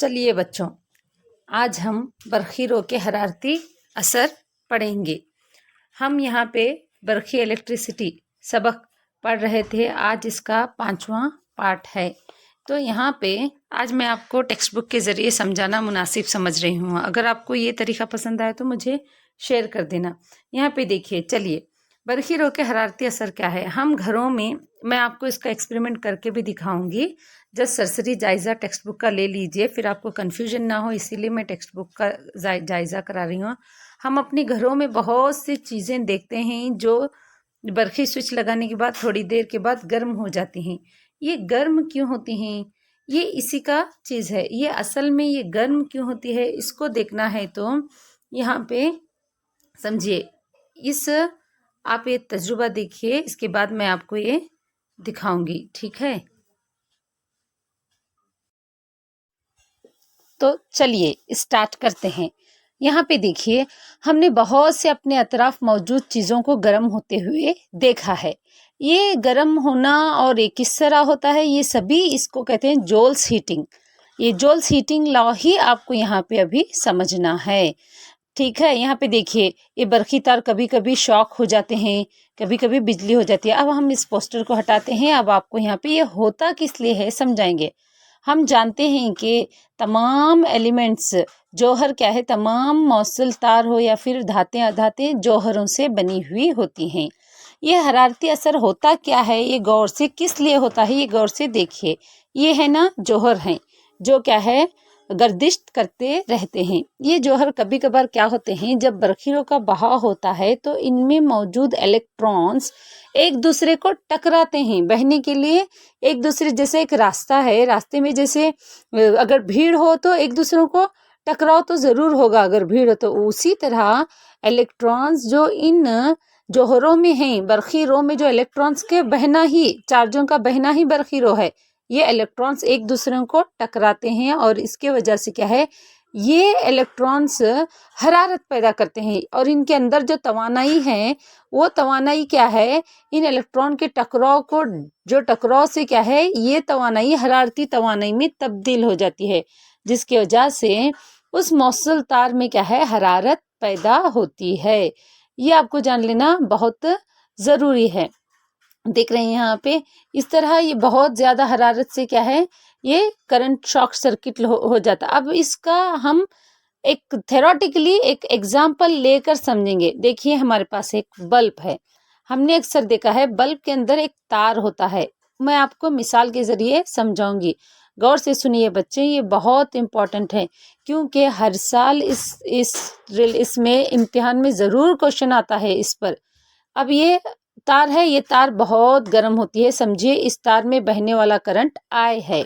चलिए बच्चों, आज हम बरखीरों के हरारती असर पढ़ेंगे। हम यहाँ पे बरखी इलेक्ट्रिसिटी सबक पढ़ रहे थे। आज इसका 5वां पार्ट है। तो यहाँ पे आज मैं आपको टेक्स्ट बुक के ज़रिए समझाना मुनासिब समझ रही हूँ। अगर आपको ये तरीका पसंद आए तो मुझे शेयर कर देना। यहाँ पे देखिए, चलिए बरखीरों के हरारती असर क्या है। हम घरों में, मैं आपको इसका एक्सपेरिमेंट करके भी दिखाऊंगी। जस्ट सरसरी जायज़ा टेक्स्ट बुक का ले लीजिए, फिर आपको कन्फ्यूजन ना हो, इसीलिए मैं टेक्स्ट बुक का जायज़ा करा रही हूँ। हम अपने घरों में बहुत सी चीज़ें देखते हैं जो बरखी स्विच लगाने के बाद थोड़ी देर के बाद गर्म हो जाती हैं। ये गर्म क्यों होती हैं? ये इसी का चीज़ है। ये असल में ये गर्म क्यों होती है, इसको देखना है तो यहाँ पे समझिए। इस आप ये तजुर्बा देखिए, इसके बाद मैं आपको ये दिखाऊंगी, ठीक है। तो चलिए स्टार्ट करते हैं। यहाँ पे देखिए, हमने बहुत से अपने अतराफ मौजूद चीज़ों को गर्म होते हुए देखा है। ये गर्म होना और ये किस तरह होता है, ये सभी इसको कहते हैं जोल्स हीटिंग। ये जोल्स हीटिंग लॉ ही आपको यहाँ पे अभी समझना है, ठीक है। यहाँ पे देखिए, ये बरखी तार कभी कभी शॉक हो जाते हैं, कभी कभी बिजली हो जाती है। अब हम इस पोस्टर को हटाते हैं। अब आपको यहाँ पे ये होता किस लिए है समझाएंगे। हम जानते हैं कि तमाम एलिमेंट्स जौहर क्या है, तमाम मौसल तार हो या फिर धातें अधातें जौहरों से बनी हुई होती हैं। ये हरारती असर होता क्या है, ये गौर से किस लिए होता है, ये गौर से देखिए। ये है ना जौहर हैं, जो क्या है गर्दिश करते रहते हैं। ये जौहर कभी कभार क्या होते हैं, जब बरखीरों का बहाव होता है तो इनमें मौजूद इलेक्ट्रॉन्स एक दूसरे को टकराते हैं बहने के लिए। एक दूसरे, जैसे एक रास्ता है, रास्ते में जैसे अगर भीड़ हो तो एक दूसरों को टकराव तो ज़रूर होगा अगर भीड़ हो। तो उसी तरह इलेक्ट्रॉन्स जो इन जौहरों में हैं, बरखीरों में जो इलेक्ट्रॉन्स के बहना ही, चार्जों का बहना ही बरखीरों है। ये इलेक्ट्रॉन्स एक दूसरे को टकराते हैं और इसके वजह से क्या है, ये इलेक्ट्रॉन्स हरारत पैदा करते हैं। और इनके अंदर जो तवानाई है, वो तवानाई क्या है, इन इलेक्ट्रॉन के टकराव को, जो टकराव से क्या है, ये तवानाई हरारती तवानाई में तब्दील हो जाती है, जिसकी वजह से उस मौसल तार में क्या है, हरारत पैदा होती है। ये आपको जान लेना बहुत ज़रूरी है। देख रहे हैं यहाँ पे, इस तरह ये बहुत ज़्यादा हरारत से क्या है, ये करंट शॉक सर्किट हो जाता। अब इसका हम एक थेरोटिकली एक एग्जाम्पल लेकर समझेंगे। देखिए, हमारे पास एक बल्ब है। हमने अक्सर देखा है बल्ब के अंदर एक तार होता है। मैं आपको मिसाल के ज़रिए समझाऊंगी, गौर से सुनिए बच्चे, ये बहुत इम्पोर्टेंट है क्योंकि हर साल इसमें इम्तिहान में ज़रूर क्वेश्चन आता है इस पर। अब ये तार है, ये तार बहुत गर्म होती है। समझिए, इस तार में बहने वाला करंट I है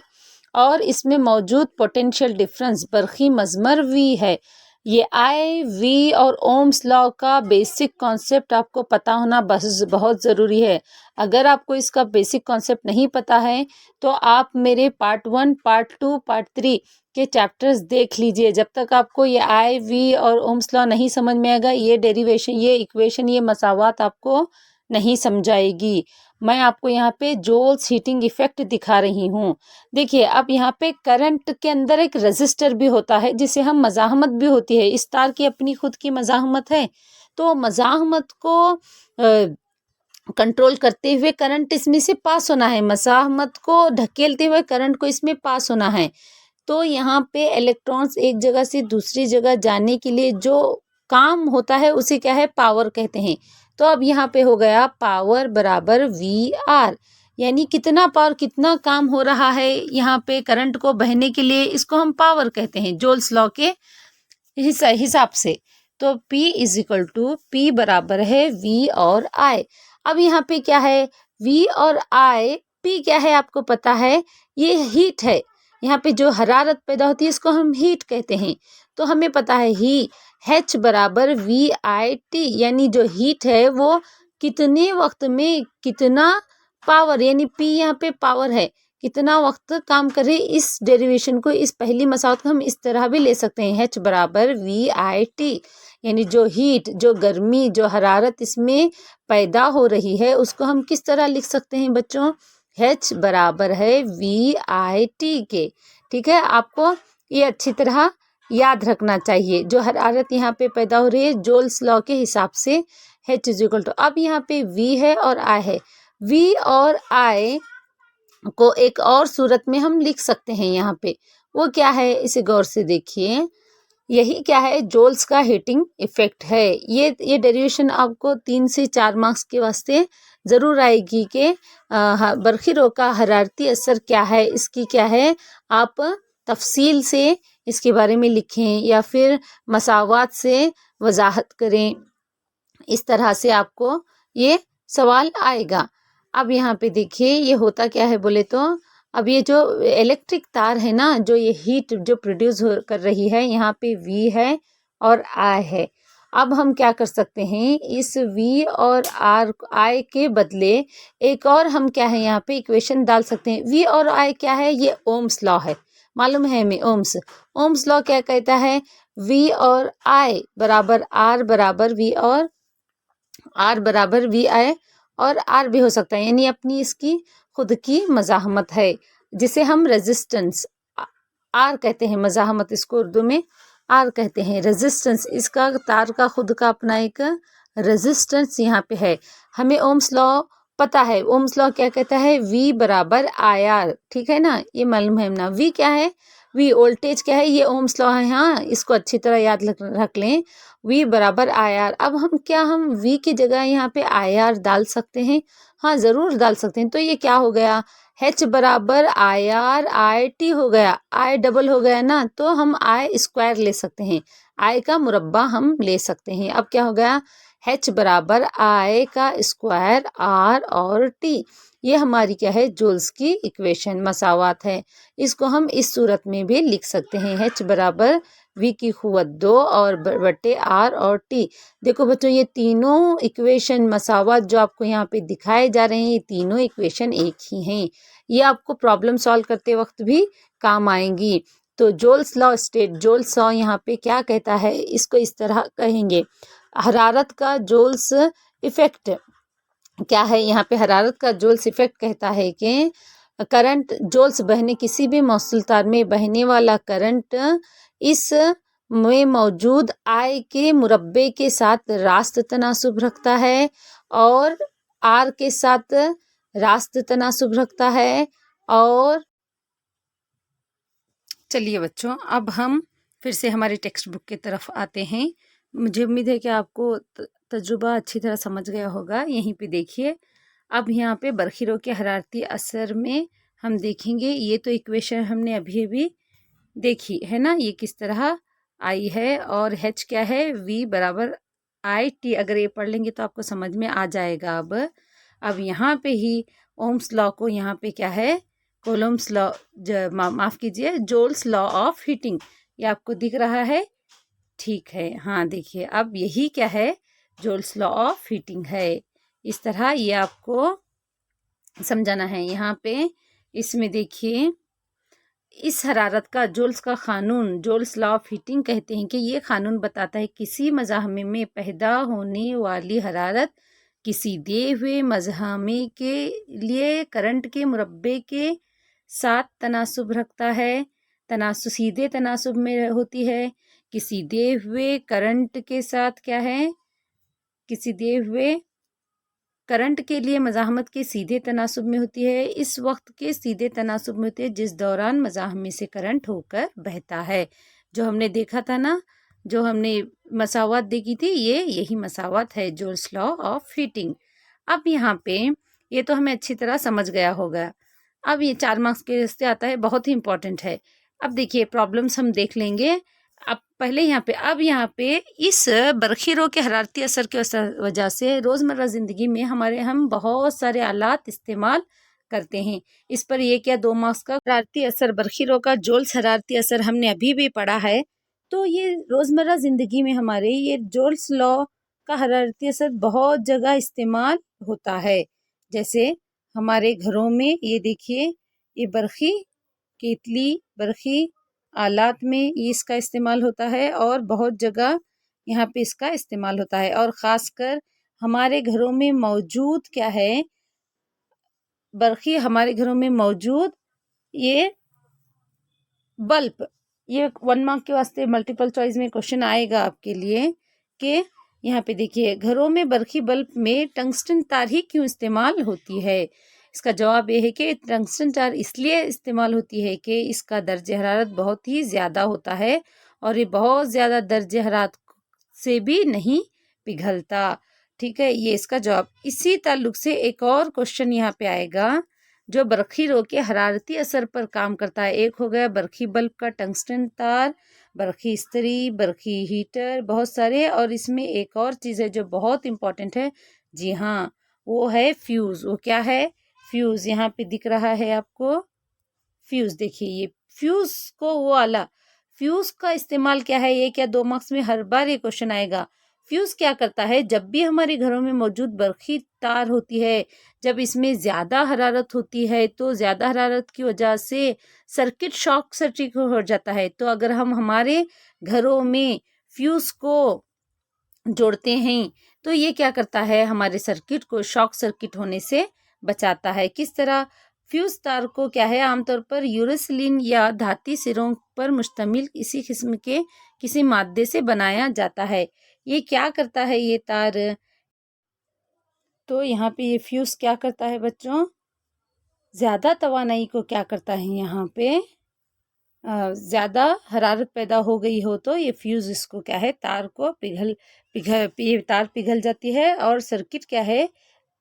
और इसमें मौजूद पोटेंशियल डिफरेंस बरखी मजमर V है। ये I, V और ओम्स लॉ का बेसिक कॉन्सेप्ट आपको पता होना बहुत ज़रूरी है। अगर आपको इसका बेसिक कॉन्सेप्ट नहीं पता है तो आप मेरे पार्ट 1, पार्ट 2, पार्ट 3 के चैप्टर्स देख लीजिए। जब तक आपको ये I, V और ओम्स लॉ नहीं समझ में आएगा, ये डेरिवेशन, ये इक्वेशन, ये मसावात आपको नहीं समझाएगी। मैं आपको यहाँ पे जोल्स हीटिंग इफेक्ट दिखा रही हूँ। देखिए, अब यहाँ पे करंट के अंदर एक रेजिस्टर भी होता है, जिसे हम मज़ाहमत भी होती है। इस तार की अपनी खुद की मज़ाहमत है, तो मज़ाहमत को कंट्रोल करते हुए करंट इसमें से पास होना है, मज़ाहमत को ढकेलते हुए करंट को इसमें पास होना है। तो यहाँ पे इलेक्ट्रॉन्स एक जगह से दूसरी जगह जाने के लिए जो काम होता है उसे क्या है, पावर कहते हैं। तो अब यहाँ पे हो गया पावर बराबर VR, यानी कितना पावर, कितना काम हो रहा है यहाँ पे करंट को बहने के लिए, इसको हम पावर कहते हैं जोल्स लॉ के हिसाब से। तो P is equal to, P बराबर है V और I। अब यहाँ पे क्या है, V और I, P क्या है आपको पता है, ये हीट है। यहाँ पे जो हरारत पैदा होती है इसको हम हीट कहते हैं। तो हमें पता है ही H बराबर VIT, यानी जो हीट है वो कितने वक्त में कितना पावर, यानी P यहाँ पे पावर है, कितना वक्त काम करे। इस डेरिवेशन को, इस पहली मसावत को हम इस तरह भी ले सकते हैं, H बराबर VIT, यानी जो हीट, जो गर्मी, जो हरारत इसमें पैदा हो रही है उसको हम किस तरह लिख सकते हैं बच्चों, H बराबर है VIT के। ठीक है, आपको ये अच्छी तरह याद रखना चाहिए। जो हरारत यहाँ पे पैदा हो रही है जोल्स लॉ के हिसाब से H इज इक्वल टू, अब यहाँ पे V है और I है, V और I को एक और सूरत में हम लिख सकते हैं यहाँ पे, वो क्या है इसे गौर से देखिए। यही क्या है, जोल्स का हीटिंग इफेक्ट है। ये डेरिवेशन आपको 3 से 4 मार्क्स के वास्ते ज़रूर आएगी कि बरखी रो का हरारती असर क्या है, इसकी क्या है, आप तफसील से इसके बारे में लिखें या फिर मसावात से वजाहत करें। इस तरह से आपको ये सवाल आएगा। अब यहाँ पे देखिए ये होता क्या है बोले तो, अब ये जो इलेक्ट्रिक तार है ना, जो ये हीट जो प्रोड्यूस कर रही है, यहाँ पे V है और I है। अब हम क्या कर सकते हैं, इस V और I के बदले एक और हम क्या है यहाँ पे इक्वेशन डाल सकते हैं। V और I क्या है, ये ओम्स लॉ है, मालूम है हमें। ओम्स लॉ क्या कहता है, V और I बराबर R बराबर V और R बराबर VI, और R भी हो सकता है, यानी अपनी इसकी खुद की मज़ाहमत है, जिसे हम रेजिस्टेंस R कहते हैं। मज़ाहमत इसको उर्दू में R कहते हैं। रेजिस्टेंस इसका तार का खुद का अपना एक रेजिस्टेंस यहाँ पे है। हमें ओम्स लॉ पता है, ओम्स लॉ क्या कहता है, V बराबर IR, ठीक है ना, ये मालूम है ना। V क्या है, V वोल्टेज क्या है, ये ओम्स लॉ है, हाँ इसको अच्छी तरह याद रख लें। V बराबर IR। अब हम V की जगह यहाँ पे IR डाल सकते हैं, हाँ ज़रूर डाल सकते हैं। तो ये क्या हो गया, H बराबर IR IT हो गया, I डबल हो गया ना, तो हम I स्क्वायर ले सकते हैं, I का मुरब्बा हम ले सकते हैं। अब क्या हो गया, H बराबर I का स्क्वायर R और T, ये हमारी क्या है, जूल्स की इक्वेशन मसावात है। इसको हम इस सूरत में भी लिख सकते हैं, H बराबर V की क़ुव्वत 2 और बटे R और T। देखो बच्चों, ये तीनों इक्वेशन मसावात जो आपको यहाँ पे दिखाए जा रहे हैं, ये तीनों इक्वेशन एक ही हैं। ये आपको प्रॉब्लम सॉल्व करते वक्त भी काम आएंगी। तो जोल्स लॉ यहाँ पे क्या कहता है, इसको इस तरह कहेंगे, हरारत का जोल्स इफेक्ट क्या है, यहाँ पे हरारत का जोल्स इफेक्ट कहता है कि करंट जोल्स बहने, किसी भी मौसूल तार में बहने वाला करंट इस में मौजूद I के मुरब्बे के साथ रास्त तनासुब रखता है और R के साथ रास्त तनासुब रखता है। और चलिए बच्चों, अब हम फिर से हमारी टेक्स्ट बुक की तरफ आते हैं। मुझे उम्मीद है कि आपको तजुर्बा अच्छी तरह समझ गया होगा। यहीं पे देखिए, अब यहाँ पे बरखीरों के हरारती असर में हम देखेंगे, ये तो इक्वेशन हमने अभी देखी है ना, ये किस तरह आई है, और H क्या है, V बराबर IT। अगर ये पढ़ लेंगे तो आपको समझ में आ जाएगा। अब यहाँ पे ही ओम्स लॉ को यहाँ पे क्या है, कोलम्स लॉ, माफ़ कीजिए, जोल्स लॉ ऑफ हीटिंग, ये आपको दिख रहा है, ठीक है, हाँ देखिए, अब यही क्या है, जोल्स लॉ ऑफ हीटिंग है। इस तरह ये आपको समझाना है। यहाँ पे इसमें देखिए, इस हरारत का जोल्स का क़ानून, जोल्स लॉ ऑफ हीटिंग कहते हैं कि ये क़ानून बताता है किसी मज़ाहमे में पैदा होने वाली हरारत किसी दिए हुए मज़ाहमे के लिए करंट के मुरब्बे के साथ तनासुब रखता है, सीधे तनासुब में होती है। किसी दिए हुए करंट के साथ क्या है, किसी दिए हुए करंट के लिए मज़ाहमत के सीधे तनासुब में होती है, इस वक्त के सीधे तनासुब में होती है जिस दौरान मज़ाहमे से करंट होकर बहता है। जो हमने देखा था ना, जो हमने मसावात देखी थी, यही मसावात है, जोल्स लॉ ऑफ हीटिंग। अब यहाँ पे ये तो हमें अच्छी तरह समझ गया होगा। अब ये 4 मार्क्स के रिश्ते आता है, बहुत ही इंपॉर्टेंट है। अब देखिए प्रॉब्लम्स हम देख लेंगे। अब पहले अब यहाँ पे इस बरखीरों के हरारती असर की वजह से रोज़मर्रा ज़िंदगी में हम बहुत सारे आलात इस्तेमाल करते हैं। इस पर ये क्या 2 मार्क्स का हरारती असर, बरखीरों का जोल्स हरारती असर हमने अभी भी पढ़ा है। तो ये रोज़मर्रा ज़िंदगी में हमारे ये जोल्स लॉ का हरारती असर बहुत जगह इस्तेमाल होता है। जैसे हमारे घरों में ये देखिए, ये बरखी, केतली, बरखी आलात में ये इसका इस्तेमाल होता है, और बहुत जगह यहाँ पे इसका इस्तेमाल होता है। और ख़ासकर हमारे घरों में मौजूद क्या है, बरखी हमारे घरों में मौजूद ये बल्ब, ये 1 मार्क के वास्ते मल्टीपल चॉइस में क्वेश्चन आएगा आपके लिए कि यहाँ पे देखिए, घरों में बरखी बल्ब में टंगस्टन तार ही क्यों इस्तेमाल होती है। इसका जवाब ये है कि टंगस्टन तार इसलिए इस्तेमाल होती है कि इसका दर्जे हरारत बहुत ही ज़्यादा होता है और ये बहुत ज़्यादा दर्जे हरारत से भी नहीं पिघलता। ठीक है, ये इसका जवाब। इसी ताल्लुक से एक और क्वेश्चन यहाँ पे आएगा जो बरखी रो के हरारती असर पर काम करता है। एक हो गया बरखी बल्ब का टंगस्टन तार, बरखी इस्त्री, बरखी हीटर, बहुत सारे। और इसमें एक और चीज़ है जो बहुत इम्पॉर्टेंट है, जी हाँ, वो है फ्यूज़। वो क्या है? फ्यूज़। यहाँ पे दिख रहा है आपको फ्यूज़। देखिए ये फ्यूज़ को वो वाला फ्यूज़ का इस्तेमाल क्या है, ये क्या 2 मार्क्स में हर बार ये क्वेश्चन आएगा। फ्यूज़ क्या करता है, जब भी हमारे घरों में मौजूद बरखी तार होती है, जब इसमें ज़्यादा हरारत होती है तो ज़्यादा हरारत की वजह से सर्किट शॉर्ट सर्किट हो जाता है। तो अगर हम हमारे घरों में फ्यूज़ को जोड़ते हैं तो ये क्या करता है, हमारे सर्किट को शॉर्ट सर्किट होने से बचाता है। किस तरह? फ्यूज तार को क्या है, आमतौर पर यूरेसिलिन या धाती सिरों पर मुश्तमिल इसी किस्म के किसी मादे से बनाया जाता है। ये क्या करता है ये तार? तो यहाँ पे ये फ्यूज क्या करता है बच्चों, ज़्यादा तवानाई को क्या करता है, यहाँ पे ज़्यादा हरारत पैदा हो गई हो तो ये फ्यूज़ इसको क्या है, तार को तार पिघल जाती है और सर्किट क्या है,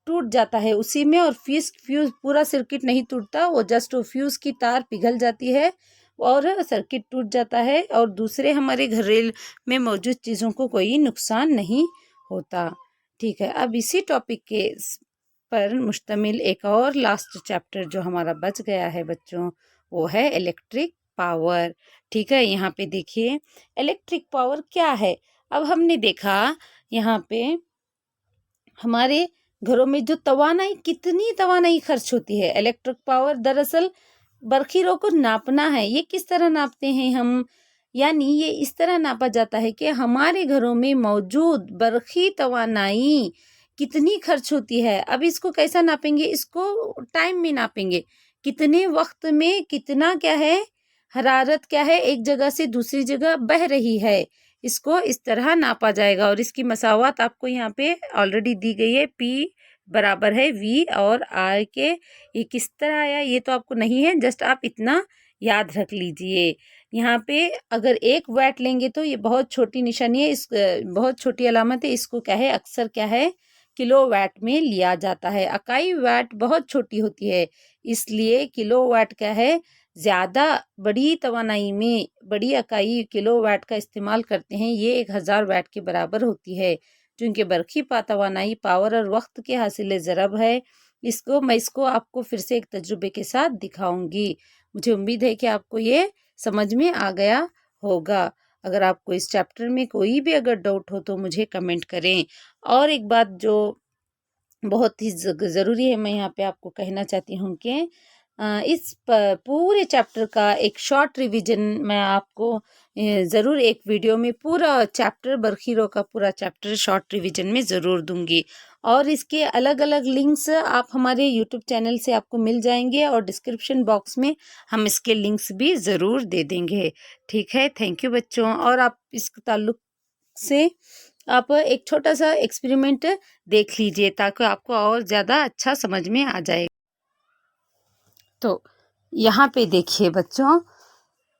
टूट जाता है उसी में। और फ्यूज़ पूरा सर्किट नहीं टूटता, वो जस्ट फ्यूज़ की तार पिघल जाती है और सर्किट टूट जाता है और दूसरे हमारे घरेल में मौजूद चीज़ों को कोई नुकसान नहीं होता। ठीक है, अब इसी टॉपिक के पर मुश्तमिल एक और लास्ट चैप्टर जो हमारा बच गया है बच्चों, वो है इलेक्ट्रिक पावर। ठीक है, यहाँ पे देखिए इलेक्ट्रिक पावर क्या है। अब हमने देखा यहाँ पे हमारे घरों में जो तवानाई, कितनी तवानाई खर्च होती है। इलेक्ट्रिक पावर दरअसल बरखीरों को नापना है। ये किस तरह नापते हैं हम, यानी ये इस तरह नापा जाता है कि हमारे घरों में मौजूद बरखी तवानाई कितनी खर्च होती है। अब इसको कैसा नापेंगे, इसको टाइम में नापेंगे, कितने वक्त में कितना क्या है, हरारत क्या है, एक जगह से दूसरी जगह बह रही है, इसको इस तरह नापा जाएगा। और इसकी मसावत आपको यहाँ पे ऑलरेडी दी गई है, P बराबर है V और R के। ये किस तरह आया ये तो आपको नहीं है, जस्ट आप इतना याद रख लीजिए। यहाँ पे अगर 1 वैट लेंगे तो ये बहुत छोटी निशानी है, इस बहुत छोटी अलामत है, इसको क्या है, अक्सर क्या है, किलो वैट में लिया जाता है। इकाई वैट बहुत छोटी होती है, इसलिए किलो वैट क्या है, ज़्यादा बड़ी तवानाई में बड़ी इकाई किलो वैट का इस्तेमाल करते हैं। ये 1000 वैट के बराबर होती है। चूँकि बरखी तवानाई पावर और वक्त के हासिल ज़रब है। मैं इसको आपको फिर से एक तजुर्बे के साथ दिखाऊंगी। मुझे उम्मीद है कि आपको ये समझ में आ गया होगा। अगर आपको इस चैप्टर में कोई भी अगर डाउट हो तो मुझे कमेंट करें। और एक बात जो बहुत ही ज़रूरी है, मैं यहाँ पे आपको कहना चाहती हूँ कि इस पूरे चैप्टर का एक शॉर्ट रिवीजन मैं आपको ज़रूर एक वीडियो में पूरा चैप्टर बरखीरों का पूरा चैप्टर शॉर्ट रिवीजन में ज़रूर दूंगी। और इसके अलग अलग लिंक्स आप हमारे यूट्यूब चैनल से आपको मिल जाएंगे और डिस्क्रिप्शन बॉक्स में हम इसके लिंक्स भी ज़रूर दे देंगे। ठीक है, थैंक यू बच्चों। और आप इस ताल्लुक से आप एक छोटा सा एक्सपेरिमेंट देख लीजिए ताकि आपको और ज़्यादा अच्छा समझ में आ जाए। तो यहाँ पे देखिए बच्चों,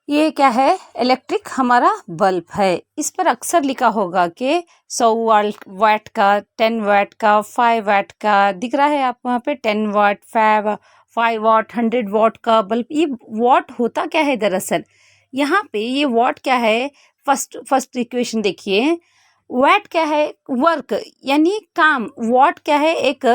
ये क्या है, इलेक्ट्रिक हमारा बल्ब है। इस पर अक्सर लिखा होगा कि 100 वाट का, 10 वाट का, 5 वाट का दिख रहा है आपको वहाँ पे, 10 वाट, 5 वाट, 100 वाट का बल्ब। ये वाट होता क्या है दरअसल, यहाँ पे ये वाट क्या है, फर्स्ट इक्वेशन देखिए, वैट क्या है, वर्क यानी काम, वाट क्या है, एक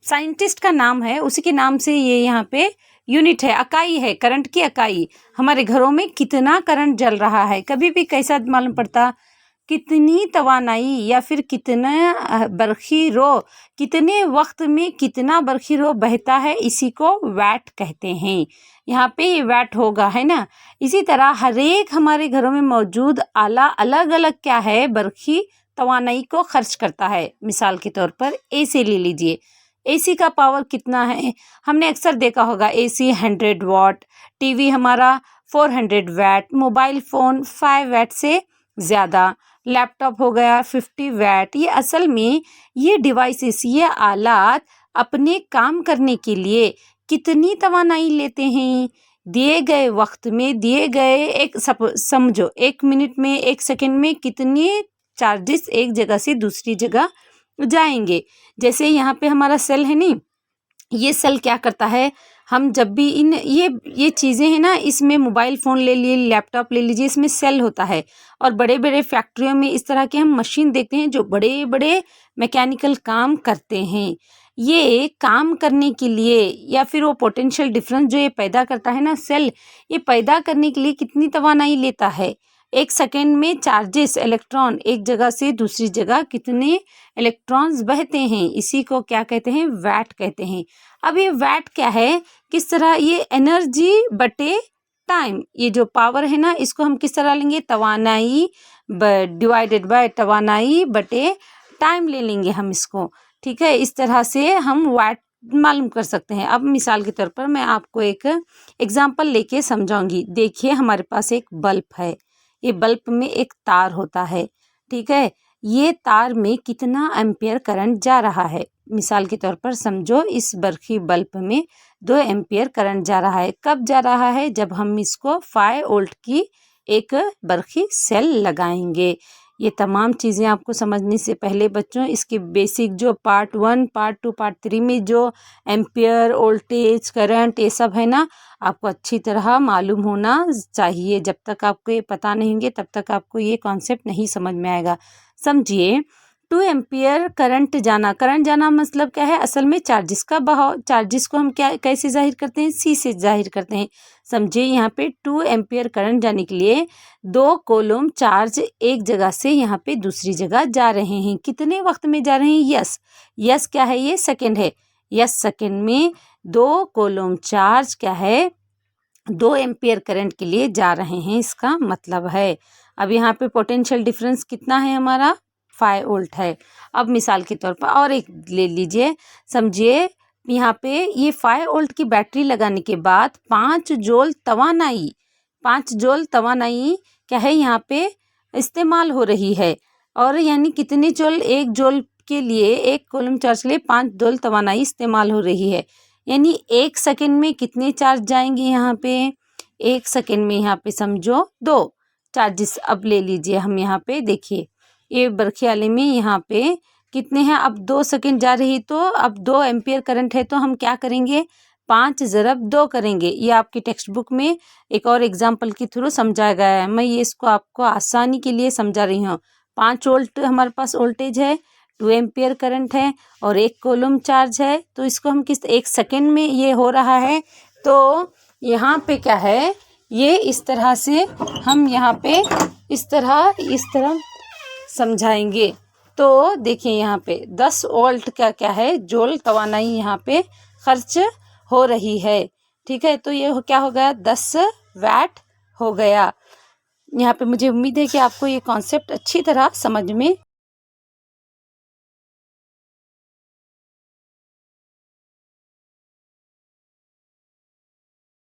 साइंटिस्ट का नाम है, उसी के नाम से ये यहाँ पे यूनिट है, इकाई है, करंट की इकाई। हमारे घरों में कितना करंट जल रहा है, कभी भी कैसा मालूम पड़ता, कितनी तवानाई या फिर कितना बरखीरो, कितने वक्त में कितना बरखीरो बहता है, इसी को वैट कहते हैं। यहाँ पे ये वैट होगा, है ना। इसी तरह हर एक हमारे घरों में मौजूद आला अलग अलग क्या है, बरखी तवानाई को खर्च करता है। मिसाल के तौर पर AC ले लीजिए, AC का पावर कितना है, हमने अक्सर देखा होगा AC 100 वाट, TV हमारा 400 वैट, मोबाइल फ़ोन 5 वैट से ज़्यादा, लैपटॉप हो गया 50 वैट। ये असल में ये डिवाइसेस, ये आलात अपने काम करने के लिए कितनी तवानाई लेते हैं? दिए गए वक्त में, दिए गए एक समझो 1 मिनट में, 1 सेकंड में कितने चार्जेस एक जगह से दूसरी जगह जाएंगे। जैसे यहाँ पे हमारा सेल है नहीं, ये सेल क्या करता है, हम जब भी ये चीज़ें हैं ना, इसमें मोबाइल फ़ोन ले लिए, लैपटॉप ले लीजिए, इसमें सेल होता है। और बड़े बड़े फैक्ट्रियों में इस तरह के हम मशीन देखते हैं जो बड़े बड़े मैकेनिकल काम करते हैं। ये काम करने के लिए, या फिर वो पोटेंशियल डिफरेंस जो ये पैदा करता है ना सेल, ये पैदा करने के लिए कितनी तवानाई लेता है? 1 सेकेंड में चार्जेस, इलेक्ट्रॉन एक जगह से दूसरी जगह कितने इलेक्ट्रॉन्स बहते हैं, इसी को क्या कहते हैं? वैट कहते हैं। अब ये वैट क्या है, किस तरह, ये एनर्जी बटे टाइम, ये जो पावर है ना, इसको हम किस तरह लेंगे? तवानाई डिवाइडेड बाय तवानाई बटे टाइम ले लेंगे हम इसको। ठीक है, इस तरह से हम वैट मालूम कर सकते हैं। अब मिसाल के तौर पर मैं आपको एक एग्जांपल लेके समझाऊंगी। देखिए, हमारे पास एक बल्ब है, ये बल्ब में एक तार होता है। ठीक है, ये तार में कितना एम्पियर करंट जा रहा है? मिसाल के तौर पर समझो, इस बरखी बल्ब में 2 एम्पियर करंट जा रहा है। कब जा रहा है? जब हम इसको 5 वोल्ट की एक बरखी सेल लगाएंगे। ये तमाम चीज़ें आपको समझने से पहले बच्चों, इसके बेसिक जो पार्ट 1, पार्ट 2, पार्ट 3 में जो एम्पियर, वोल्टेज, करंट, ये सब है ना, आपको अच्छी तरह मालूम होना चाहिए। जब तक आपको ये पता नहीं होंगे तब तक आपको ये कॉन्सेप्ट नहीं समझ में आएगा। समझिए, 2 एम्पियर करंट जाना मतलब क्या है? असल में चार्जिस का बहाव। चार्जिस को हम कैसे जाहिर करते हैं? सी से जाहिर करते हैं। समझिए, यहाँ पे 2 एम्पियर करंट जाने के लिए 2 कूलम चार्ज एक जगह से यहाँ पे दूसरी जगह जा रहे हैं। कितने वक्त में जा रहे हैं? यस क्या है? ये सेकंड है। यस, सेकंड में 2 कूलम चार्ज क्या है? 2 एम्पियर करंट के लिए जा रहे हैं, इसका मतलब है। अब यहाँ पे पोटेंशियल डिफरेंस कितना है हमारा? 5 वोल्ट है। अब मिसाल के तौर पर और एक ले लीजिए। समझिए, यहाँ पे ये 5 वोल्ट की बैटरी लगाने के बाद 5 जूल तवानाई क्या है यहाँ पे इस्तेमाल हो रही है। और यानी कितने जूल? 1 जूल के लिए, 1 कूलम चार्ज के लिए 5 जूल तवानाई इस्तेमाल हो रही है। यानी 1 सेकंड में कितने चार्ज जाएंगे यहाँ पे? 1 सेकंड में यहाँ पे समझो 2 चार्जेस। अब ले लीजिए हम यहाँ पे, देखिए ये बरखी वाले में यहाँ पे कितने हैं? अब 2 सेकंड जा रही, तो अब 2 एम्पियर करंट है, तो हम क्या करेंगे? 5 ज़रब 2 करेंगे। ये आपकी टेक्स्ट बुक में एक और एग्जाम्पल के थ्रू समझाया गया है। मैं ये इसको आपको आसानी के लिए समझा रही हूँ। 5 वोल्ट हमारे पास वोल्टेज है, 2 एम्पियर करंट है और 1 कूलम चार्ज है। तो इसको हम 1 सेकंड में ये हो रहा है। तो यहाँ पे क्या है, ये इस तरह से हम यहाँ पे इस तरह समझाएंगे। तो देखिए, यहाँ पे 10 वोल्ट का क्या है? जूल तवानाई यहाँ पे खर्च हो रही है। ठीक है, तो ये क्या हो गया? 10 वैट हो गया। यहाँ पे मुझे उम्मीद है कि आपको ये कॉन्सेप्ट अच्छी तरह समझ में